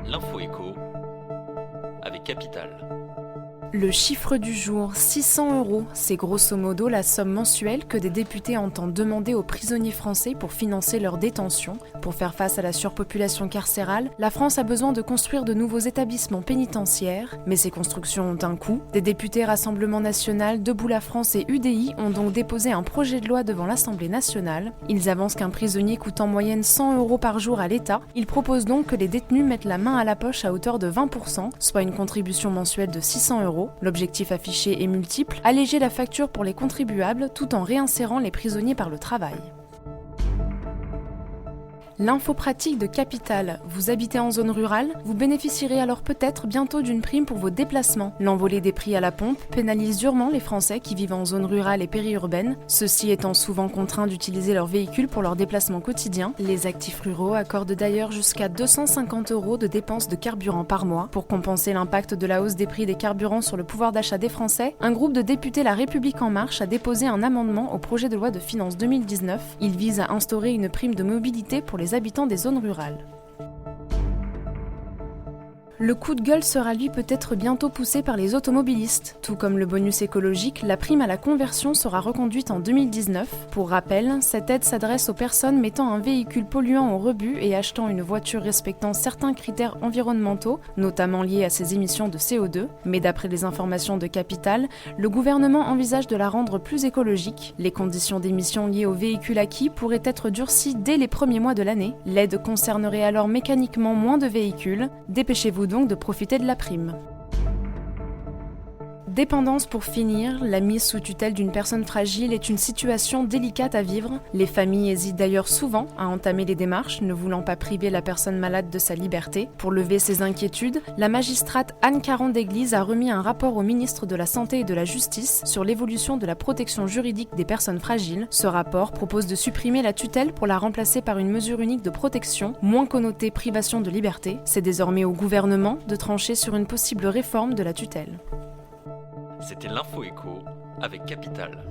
L'info écho avec Capital. Le chiffre du jour, 600 €, c'est grosso modo la somme mensuelle que des députés entendent demander aux prisonniers français pour financer leur détention. Pour faire face à la surpopulation carcérale, la France a besoin de construire de nouveaux établissements pénitentiaires, mais ces constructions ont un coût. Des députés Rassemblement National, Debout la France et UDI ont donc déposé un projet de loi devant l'Assemblée nationale. Ils avancent qu'un prisonnier coûte en moyenne 100 € par jour à l'État. Ils proposent donc que les détenus mettent la main à la poche à hauteur de 20%, soit une contribution mensuelle de 600 €. L'objectif affiché est multiple, alléger la facture pour les contribuables tout en réinsérant les prisonniers par le travail. L'info pratique de Capital. Vous habitez en zone rurale? Vous bénéficierez alors peut-être bientôt d'une prime pour vos déplacements. L'envolée des prix à la pompe pénalise durement les Français qui vivent en zone rurale et périurbaine, ceux-ci étant souvent contraints d'utiliser leur véhicule pour leurs déplacements quotidiens. Les actifs ruraux accordent d'ailleurs jusqu'à 250 € de dépenses de carburant par mois. Pour compenser l'impact de la hausse des prix des carburants sur le pouvoir d'achat des Français, un groupe de députés La République En Marche a déposé un amendement au projet de loi de finances 2019. Il vise à instaurer une prime de mobilité pour les habitants des zones rurales. Le coup de gueule sera lui peut-être bientôt poussé par les automobilistes. Tout comme le bonus écologique, la prime à la conversion sera reconduite en 2019. Pour rappel, cette aide s'adresse aux personnes mettant un véhicule polluant au rebut et achetant une voiture respectant certains critères environnementaux, notamment liés à ses émissions de CO2. Mais d'après les informations de Capital, le gouvernement envisage de la rendre plus écologique. Les conditions d'émission liées aux véhicules acquis pourraient être durcies dès les premiers mois de l'année. L'aide concernerait alors mécaniquement moins de véhicules. Dépêchez-vous donc de profiter de la prime. Dépendance pour finir, la mise sous tutelle d'une personne fragile est une situation délicate à vivre. Les familles hésitent d'ailleurs souvent à entamer les démarches, ne voulant pas priver la personne malade de sa liberté. Pour lever ces inquiétudes, la magistrate Anne Caron-Déglise a remis un rapport au ministre de la Santé et de la Justice sur l'évolution de la protection juridique des personnes fragiles. Ce rapport propose de supprimer la tutelle pour la remplacer par une mesure unique de protection, moins connotée privation de liberté. C'est désormais au gouvernement de trancher sur une possible réforme de la tutelle. C'était l'info écho avec Capital.